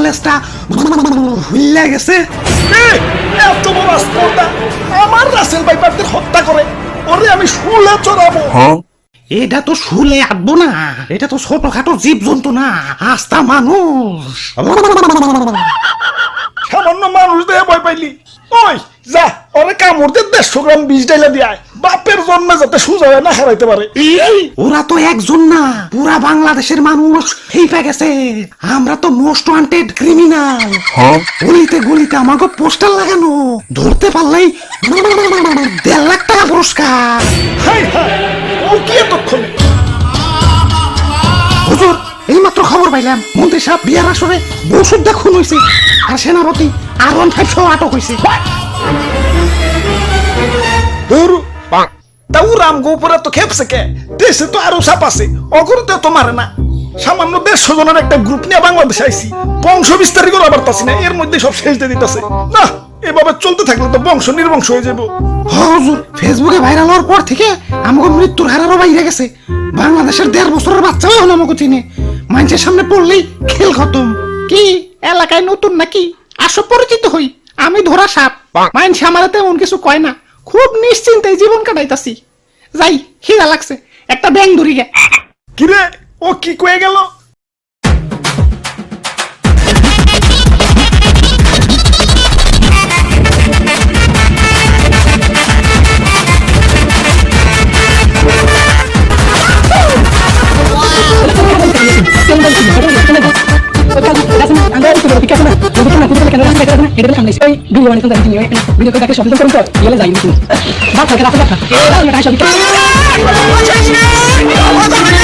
কলেজটা ভুলে গেছে। এত বড় স্পর্ধা আমার রাসেল ভাইপারদের হত্যা করে ওরে আমি শুলে চড়াবো। এটা তো শুলে আটবো না, এটা তো ছোটখাটো জীব জন্তু না, আস্তা মানুষ। সামান্য মানুষ দেহে ভয় পাইলি? ওই যা ওরে কামড় দিয়ে 150 গ্রাম বিষ ডাইলা দিয়ে আয়, বাপের জন্মে যাতে সুজা হয়ে না হারাইতে পারে। ওরা তো একজন না, পুরা বাংলাদেশের মানুষ হেইপা গেছে। আমরা তো মোস্ট ওয়ান্টেড ক্রিমিনাল। গলিতে গলিতে আমাকে পোস্টার লাগানো, ধরতে পারলেই 1.5 লাখ টাকা পুরস্কার। হাই হাই, ও কি এতক্ষণে? হুজুর এইমাত্র খবর পাইলাম মন্ত্রী সাহেব বিয়ার আসরে বসুদ্ধা খুন হয়েছে, আর সেনাপতি R15 সহ আটক হয়েছে। তাও রামগো উপরে তো খেপছে কে? দেশে তো আরো সাপ আছে, অগরতে তো মারে না। সামান্য 150 জনের একটা গ্রুপ নিয়ে বাংলাদেশে আইছি, বংশ বিস্তারই করা পারতাছি না, এর মধ্যে সব শেষ দিয়ে দিতেছে। না এভাবে চলতে থাকলে তো বংশ নির্বংশ হয়ে যাবো। হুজুর ফেসবুকে ভাইরাল হওয়ার পর থেকে আমাকে মৃত্যুর হারারও বাইরে গেছে। বাংলাদেশের 1.5 বছরের বাচ্চাও এখন আমাকে চিনে, মানুষের সামনে পড়লেই খেল খতম। কি এলাকায় নতুন নাকি? আসো পরিচিত হই, আমি ধরা সাপ। মানুষ আমার তেমন কিছু কয় না, খুব নিশ্চিন্তে জীবন কাটাইতাছি। যাই, খিদা লাগছে, একটা ব্যাং ধরি গে। কিরে ও কি কয়ে গেল? ভিডিও